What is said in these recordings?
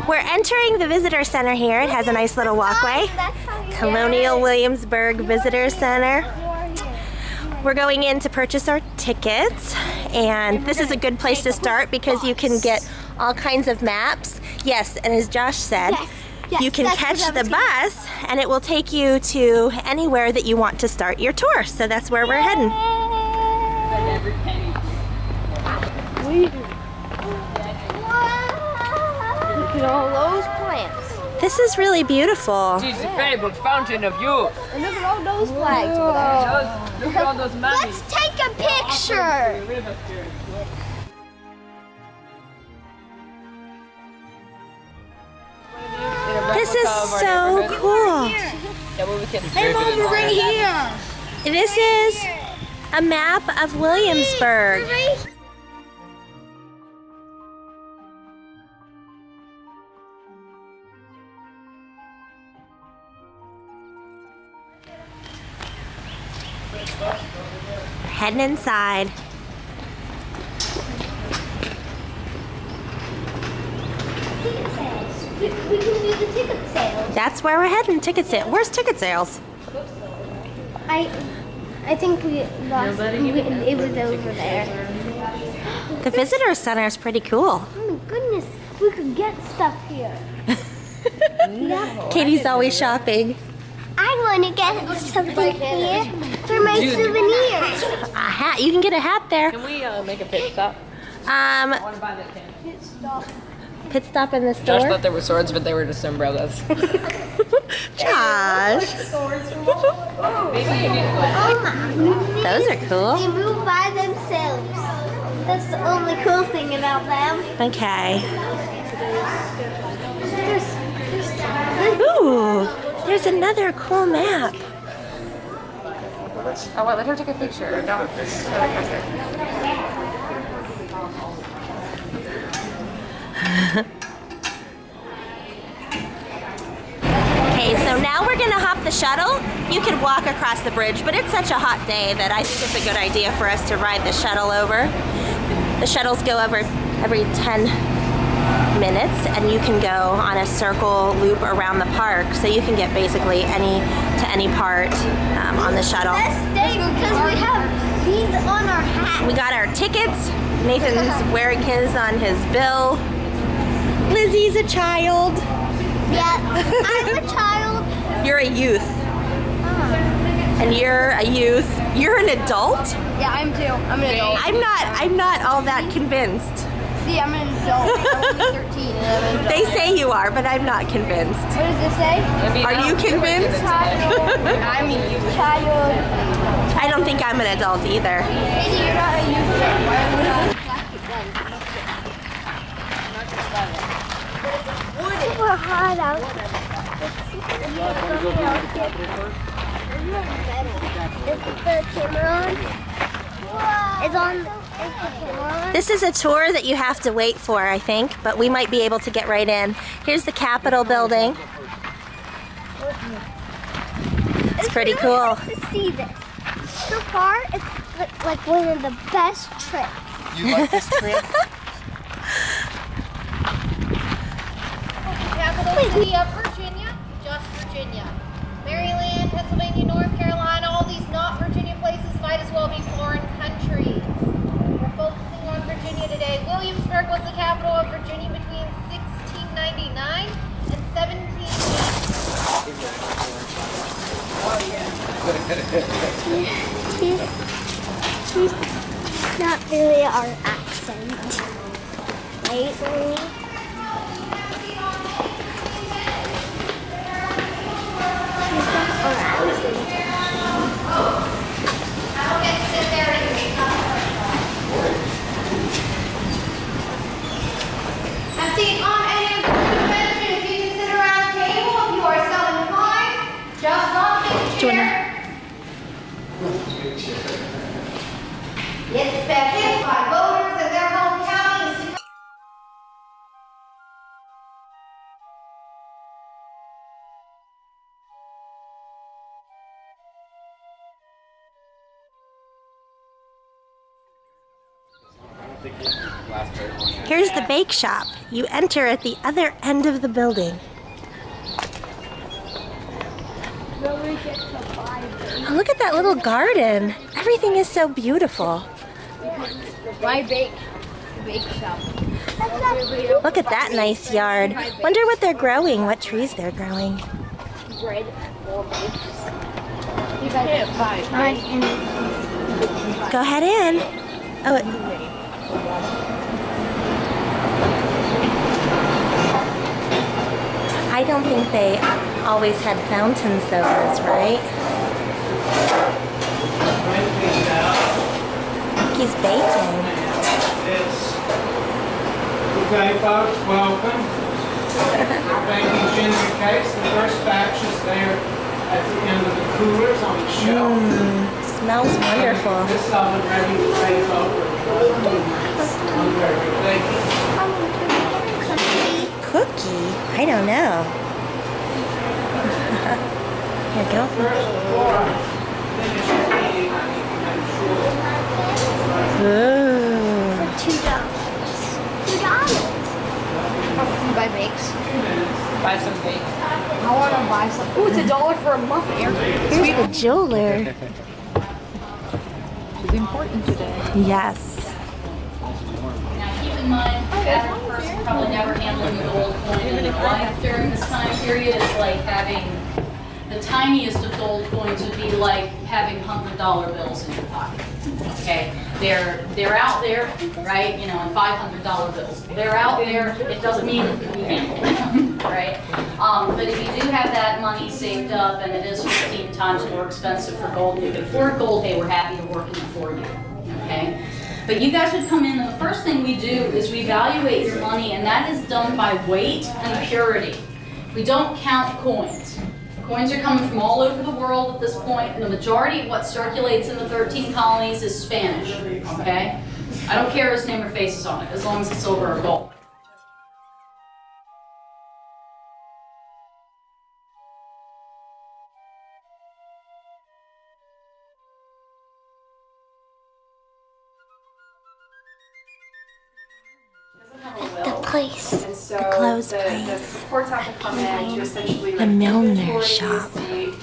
We're entering the visitor center here. It has a nice little walkway. Colonial Williamsburg Visitor Center. We're going in to purchase our tickets, and this is a good place to start because you can get all kinds of maps. Yes, and as Josh said, you can catch the bus and it will take you to anywhere that you want to start your tour. So that's where we're heading. Look at all those plants. This is really beautiful. She's the fabled fountain of youth. And look at all those flags over there. Look at all those mummies. Let's take a picture. This is so cool. Hey, Mom, we're right here. This is a map of Williamsburg. Heading inside. We can do the ticket sales. That's where we're heading. Ticket sale. Where's ticket sales? I think we lost. It was over there. The visitor center is pretty cool. Oh my goodness, we could get stuff here. Katie's always shopping. I want to get something here for my souvenirs. A hat. You can get a hat there. Can we make a pit stop? I want to buy that can. Pit stop in the Josh store. thought they were swords, but they were just umbrellas. Josh. Maybe you need Oh my goodness. Those are cool. They move by themselves. That's the only cool thing about them. Okay. There's Ooh, there's another cool map. Oh, well, let her take a picture. Don't. Okay, so now we're gonna hop the shuttle. You could walk across the bridge, but it's such a hot day that I think it's a good idea for us to ride the shuttle over. The shuttles go over every 10 minutes, and you can go on a circle loop around the park, so you can get basically any part on the shuttle. best day because we have these on our hat. We got our tickets. Nathan's wearing his on his bill. Lizzie's a child. Yeah, I'm a child. You're a youth. And you're a youth. You're an adult? Yeah, I'm too. I'm an adult. I'm not all that convinced. See, I'm an adult. I'm only 13 and I'm an adult. They say you are, but I'm not convinced. What does this say? Are you convinced? I'm a child. I don't think I'm an adult either. Maybe you're not a youth yet. It's super hot out. Is the camera on? It's on. Is the camera on? This is a tour that you have to wait for, I think, but we might be able to get right in. Here's the Capitol building. It's pretty cool. To see this. So far, it's like one of the best trips. You like this trip? Capital city of Virginia, just Virginia. Maryland, Pennsylvania, North Carolina, all these not Virginia places might as well be foreign countries. We're focusing on Virginia today. Williamsburg was the capital of Virginia between 1699 and 1780. She's not really our accent. Right? I'm seeing on any convention, if you can sit around the table, if you are so inclined, just not take a chair. Expected by voters of their home counties to Here's the bake shop. You enter at the other end of the building. Oh, look at that little garden. Everything is so beautiful. My bake shop. Look at that nice yard. Wonder what they're growing, what trees they're growing. Bread or bakes. You can't buy Go ahead in. Oh, I don't think they always had fountain sodas, right? He's baking. Okay, folks, welcome. We're baking ginger cakes. The first batch is there at the end of the coolers on the shelf. Smells wonderful. This oven ready to take over. Cookie? I don't know. Here you go. First, before I finish eating, I need to make sure. Ooh. For $2. You buy bakes. Buy some bake. I want to buy some. Ooh, it's $1 for a muffin. Here's the jeweler. It's important today. Yes. Now keep in mind, the average person probably never handling a gold coin in their life during this time period. It's like having the tiniest of gold coins would be like having $100 bills in your pocket. Okay, they're out there, right? You know, and $500 bills. They're out there. It doesn't mean you handle them, right? But if you do have that money saved up, and it is 15 times more expensive for gold, and you can afford gold, hey, we're happy to work in it for you. Okay. But you guys would come in, and the first thing we do is we evaluate your money, and that is done by weight and purity. We don't count coins. Coins are coming from all over the world at this point, and the majority of what circulates in the 13 colonies is Spanish, okay? I don't care whose name or face is on it, as long as it's silver or gold. The place. And so The clothes the place. reports have to come in to essentially The milliner inventory the shop. estate,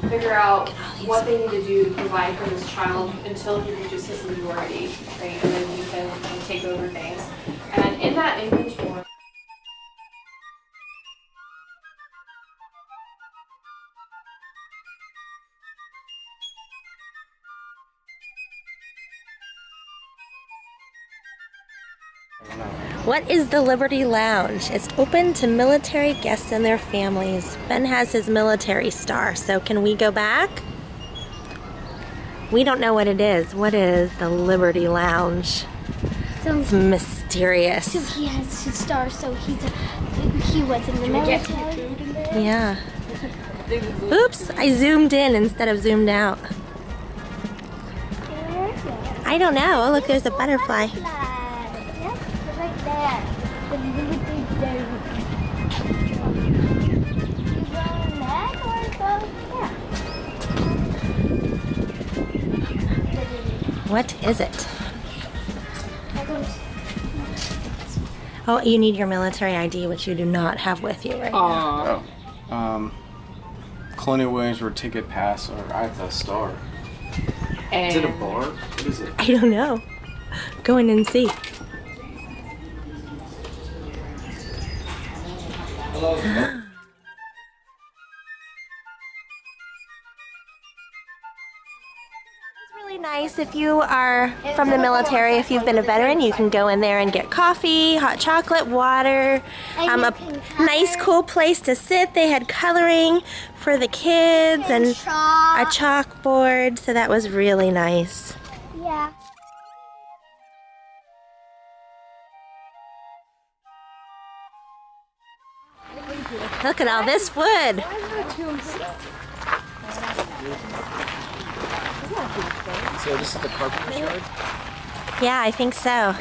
figure out what they need to do to provide for this child until he reaches his majority, right? And then you can take over things. And in that inventory, What is the Liberty Lounge? It's open to military guests and their families. Ben has his military star, so can we go back? We don't know what it is. What is the Liberty Lounge? It's mysterious. So he has his star, so he was in the military. Yeah. Oops, I zoomed in instead of zoomed out. Where is it? I don't know. Oh, look, there's a butterfly. Yep, it's right there. The military there. You go in that or go there? What is it? Oh, you need your military ID, which you do not have with you right now. Colonial Williamsburg ticket pass, or I have the star. Is it a bar? What is it? I don't know. Go in and see. Really nice. If you are from the military, if you've been a veteran, you can go in there and get coffee, hot chocolate, water, And you a can color. nice cool place to sit. They had coloring for the kids and a Chalk. chalkboard, so that was really nice. Yeah. Look at all this wood. So this is the carpenter's yard? Yeah, I think so.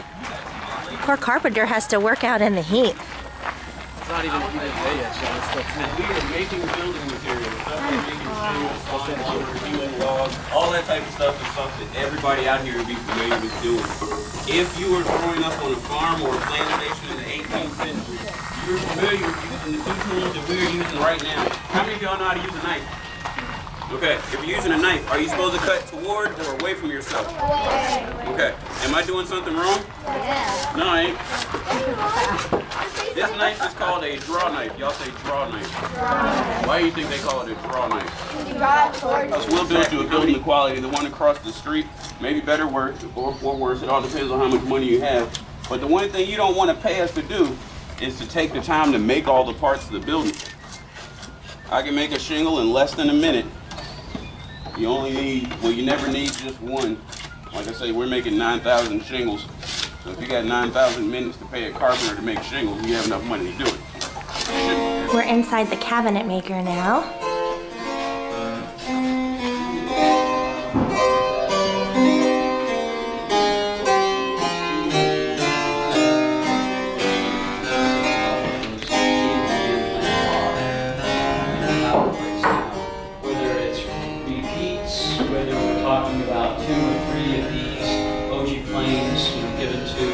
Poor carpenter has to work out in the heat. not even there yet, so it's still And we are making building materials. We're making shingles, pine lumber, hewn logs, all that type of stuff is something everybody out here would be familiar with doing. If you were growing up on a farm or a plantation in the 18th century, you're familiar with using the two tools that we're using right now. How many of y'all know how to use a knife? Okay, if you're using a knife, are you supposed to cut toward or away from yourself? Okay, am I doing something wrong? Yeah. No, I ain't. This knife is called a draw knife. Y'all say draw knife. Why do you think they call it a draw knife? Because we'll build you a building quality, the one across the street, maybe better worse or worse. It all depends on how much money you have. But the one thing you don't want to pay us to do is to take the time to make all the parts of the building. I can make a shingle in less than a minute. You only need, well, you never need just one. Like I say, we're making 9,000 shingles. So if you got 9,000 minutes to pay a carpenter to make shingles, you have enough money to do it. We're inside the cabinet maker now. Whether it's repeats, whether we're talking about 2 or 3 of these OG planes, given to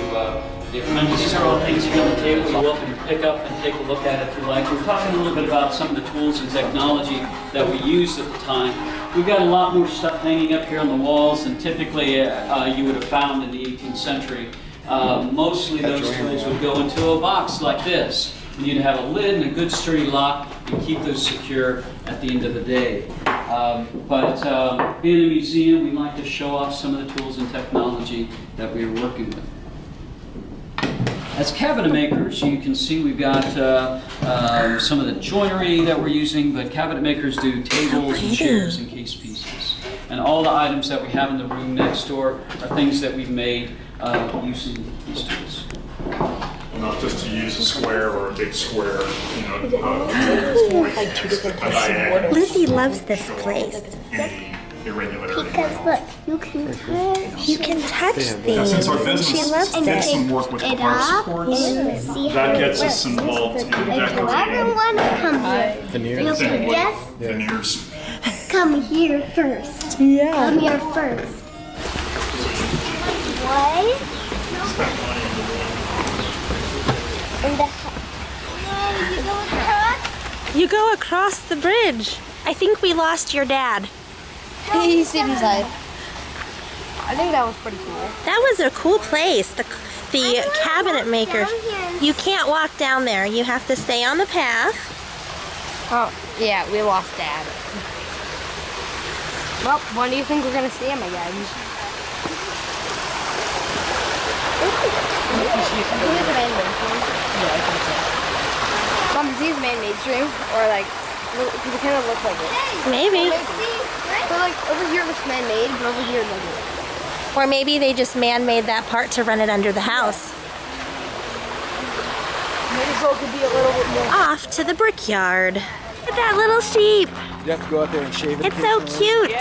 the apprentices. These are all things here on the table you're welcome to pick up and take a look at if you like. We're talking a little bit about some of the tools and technology that we used at the time. We've got a lot more stuff hanging up here on the walls than typically you would have found in the 18th century. Mostly those tools would go into a box like this. And you'd have a lid and a good sturdy lock and keep those secure at the end of the day. But being a museum, we like to show off some of the tools and technology that we are working with. As cabinet makers, you can see we've got some of the joinery that we're using, but cabinet makers do tables and chairs and case pieces. And all the items that we have in the room next door are things that we've made using these tools. Not just to use a square or a big square, Lizzie loves this place. Irregular. Because look, you can touch. You can touch Now, since our things. She business loves did it. some work with the park supports, that gets us involved in decorating want to come here. veneers. Yes, veneers. come here first. Yeah. Come here first. What? And you go across? You go across the bridge. I think we lost your dad. He's inside. I think that was pretty cool. That was a cool place. The cabinet maker. You can't walk down there. You have to stay on the path. Oh, yeah, we lost Dad. Well, when do you think we're gonna see him again? Mom, is he man-made stream? Or like, because it kind of looks like it. Maybe. So like, over here it looks man-made, but over here it doesn't. Or maybe they just man-made that part to run it under the house. Maybe so it could be a little bit more. Off to the brickyard. Look at that little sheep. You have to go out there and shave it. It's so cute.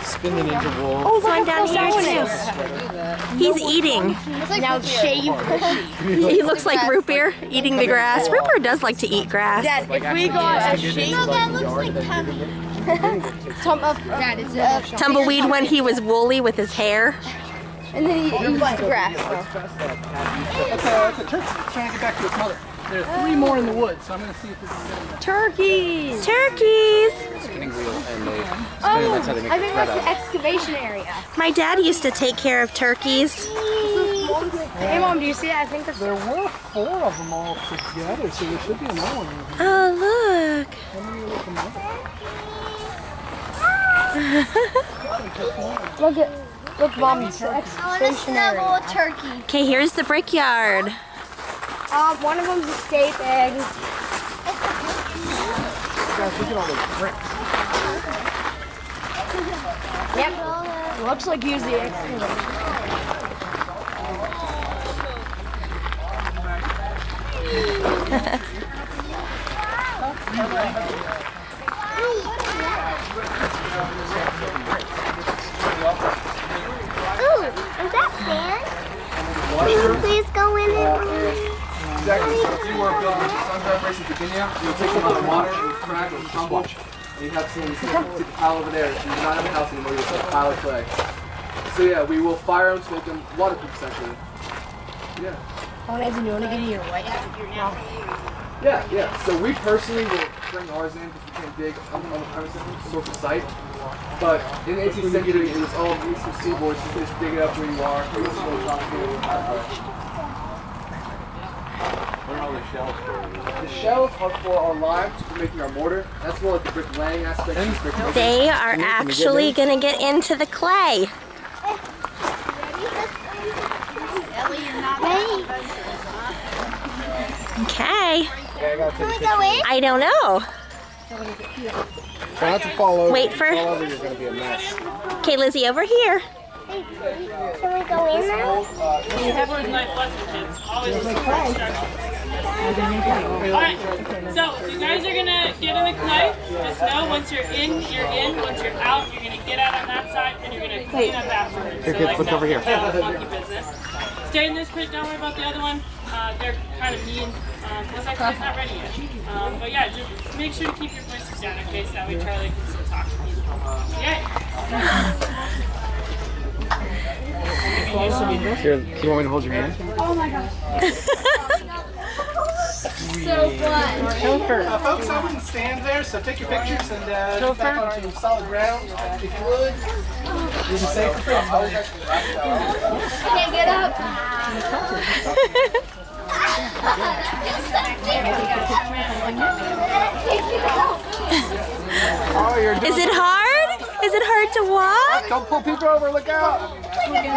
Spin it into wool. Oh, one down here too. He's eating. Now shave the sheep. He looks like Root Beer eating the grass. Root Beer does like to eat grass. Dad, if we got a sheep, that looks like Dad, it's a Tumbleweed when he was woolly with his hair. and then he eats the grass. That's a turkey. It's trying to get back to its mother. There are 3 more in the woods, so I'm going to see if we can get them. Turkeys! Turkeys! Spinning wheel and they spin Oh, it. That's how they make I the think thread that's the out. excavation area. My dad used to take care of turkeys. Hey Mom, do you see that? I think that's There were 4 of them all together, so there should be another one. Oh, look. How many are looking like? look Mom, it's the excavation area. a turkey. Okay, here's the brickyard. One of them's a steak egg. Guys, look at all those bricks. Yep. Looks like he used the excavator. Ooh, is that sand? Can you please go in and Exactly. So if you were building a sun vibration in Virginia, you would take some out of water, it would crack, it would crumble, and you'd have some take the pile over there. So you're not in the house anymore, you're just a pile of clay. So yeah, we will fire them to make them waterproof essentially. Yeah. Oh, Nathan, you want to give me your white hat? Yeah. So we personally will bring ours in because we can't dig on the premises to sort the site. But in the 18th century, it was all eastern seaboard, so you could just dig it up where you are. It was really complicated. Where are all the shells for? The shells are for our limes for making our mortar. That's more like the brick laying aspect. Of brick making. They are actually going to get into the clay. Okay. Can we go in? I don't know. Try not to fall over. Wait for. Fall over, you're going to be a mess. Okay, Lizzie, over here. Can we go in now? You have one knife lesson, kids. Always listen to instructions. Alright, so you guys are gonna get in the clay. Just know once you're in, you're in. Once you're out, you're gonna get out on that side and you're gonna clean up afterwards. Here, kids, look over here. Monkey business. Stay in this pit, don't worry about the other one. They're kind of mean. This actually is not ready yet. But yeah, just make sure to keep your voices down, okay? So that way Charlie can still talk to you. Yeah. Here, do you want me to hold your hand? Oh my gosh. So fun. Folks, I wouldn't stand there, so take your pictures and get back onto solid ground, if you would. You'll be safe and free. Okay, get up. Oh, you're doing Is it hard? Is it hard to walk? Don't pull people over, look out! Hey,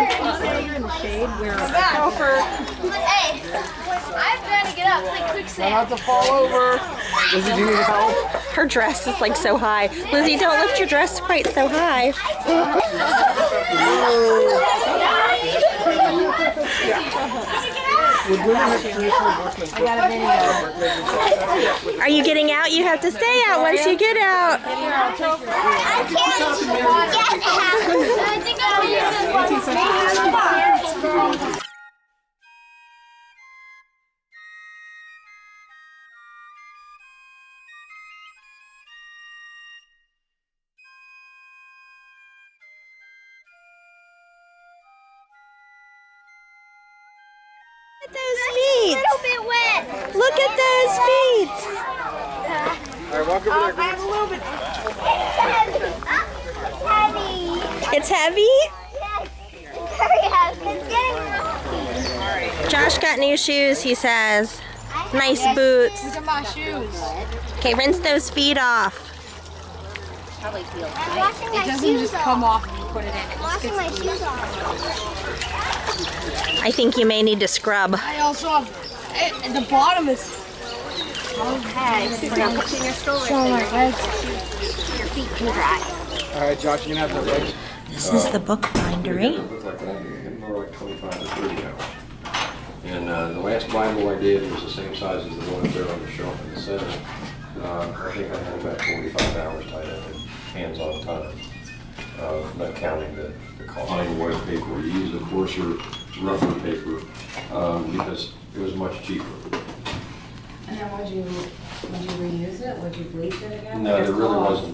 I'm trying to get up. It's like Try quicksand. not to fall over. Lizzie, do you need a towel? Her dress is like so high. Lizzie, don't lift your dress quite so high. Are you getting out? You have to stay out once you get out. I can't get out. I think I'll use it. Look at those feet. A little bit wet. Look at those feet. All right, walk over there. I'm a little bit heavy. It's heavy? Yes. Very heavy. It's getting rocky. Josh got new shoes, he says. Nice boots. Look at my shoes. Okay, rinse those feet off. I'm washing my It doesn't shoes just off. come off and you put it in. I'm washing my shoes off. I think you may need to scrub. I also have, the bottom is, Okay. Now put in your stroller so my legs. your feet can dry. All right, Josh, you can have the legs. This is the bookbindery. Look like that, you get more like 25 to 30 hours. And the last Bible I did was the same size as the one up there on the shelf in the center. I think I had about 45 hours tied up in hands-on time, not counting the fine white paper. We used a coarser, rougher paper because it was much cheaper. And then would you reuse it? Would you bleach it again? No, there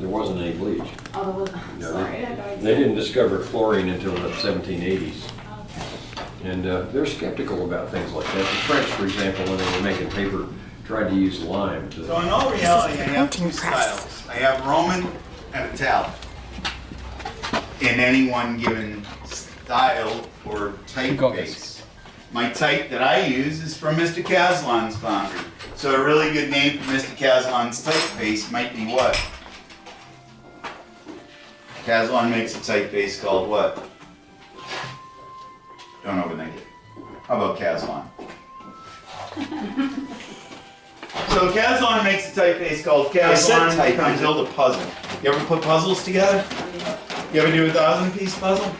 wasn't any bleach. Oh, there wasn't. No, Sorry. they didn't discover chlorine until the 1780s. And they're skeptical about things like that. The French, for example, when they were making paper, tried to use lime to... So in all reality, I have two styles. I have Roman and Italian. In any one given style or typeface. My type that I use is from Mr. Caslan's foundry. So a really good name for Mr. Caslan's typeface might be what? Caslan makes a typeface called what? Don't overthink it. How about Caslan? So Caslan makes a typeface called Caslan. I can build a puzzle. You ever put puzzles together? You ever do a 1,000-piece puzzle?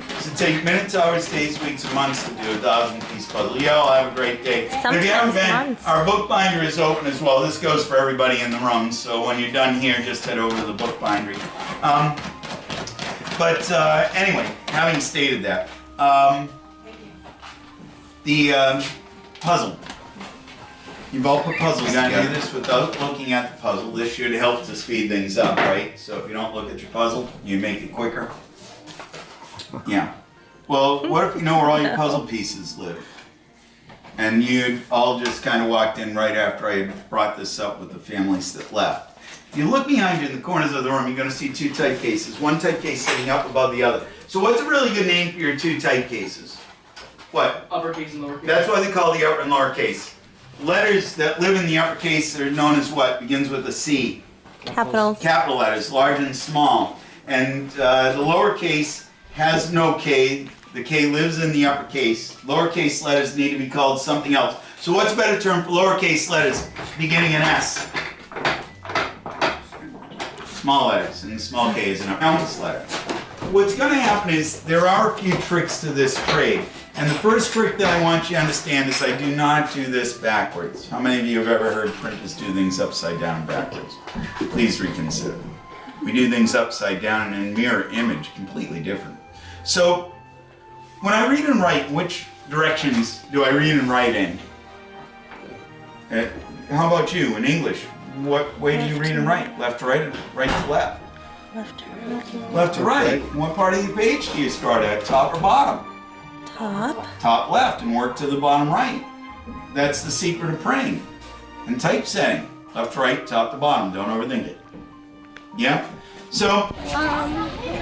Does it take minutes, hours, days, weeks, or months to do a 1,000-piece puzzle? You all have a great day. And if you haven't been, our bookbinder is open as well. This goes for everybody in the room. So when you're done here, just head over to the bookbindery. Anyway, having stated that, the puzzle. You've all put puzzles together. You gotta do this without looking at the puzzle. This should help to speed things up, right? So if you don't look at your puzzle, you make it quicker. Yeah. Well, what if you know where all your puzzle pieces live? And you'd all just kind of walked in right after I had brought this up with the families that left. If you look behind you in the corners of the room, you're going to see two type cases. One type case sitting up above the other. So what's a really good name for your two type cases? What? Uppercase and lowercase. That's why they call the upper and lower case. Letters that live in the uppercase are known as what? Begins with a C. Capitals. Capital letters, large and small. And the lowercase has no K. The K lives in the uppercase. Lowercase letters need to be called something else. So what's a better term for lowercase letters beginning in S? Small letters, and the small K is an ounce letter. What's going to happen is there are a few tricks to this trade. And the first trick that I want you to understand is I do not do this backwards. How many of you have ever heard printers do things upside down and backwards? Please reconsider. We do things upside down and in mirror image, completely different. So, when I read and write, which directions do I read and write in? How about you in English? What way do you read and write? Left to right or right to left? Left to right. Left to right. What part of the page do you start at? Top or bottom? Top. Top left and work to the bottom right. That's the secret of printing and typesetting. Left to right, top to bottom. Don't overthink it. Yeah? So,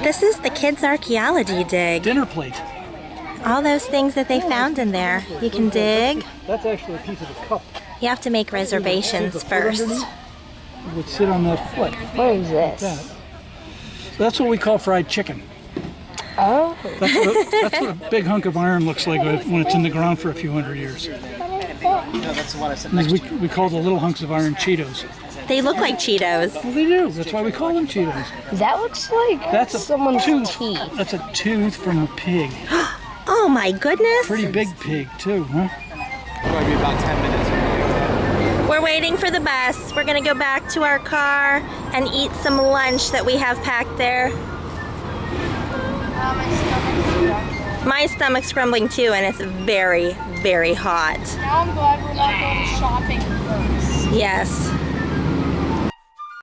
this is the kids' archaeology dig. Dinner plate. All those things that they found in there. You can dig. That's actually a piece of a cup. You have to make reservations first. It would sit on that foot. What is this? So that's what we call fried chicken. Oh. That's what a big hunk of iron looks like when it's in the ground for a few hundred years. That's the one I said. We call the little hunks of iron Cheetos. They look like Cheetos. Well, they do. That's why we call them Cheetos. That looks like someone's teeth. That's a tooth from a pig. Oh my goodness. Pretty big pig too, huh? Probably about 10 minutes. We're waiting for the bus. We're gonna go back to our car and eat some lunch that we have packed there. My stomach's grumbling too, and it's very, very hot. Now I'm glad we're not going shopping first. Yes.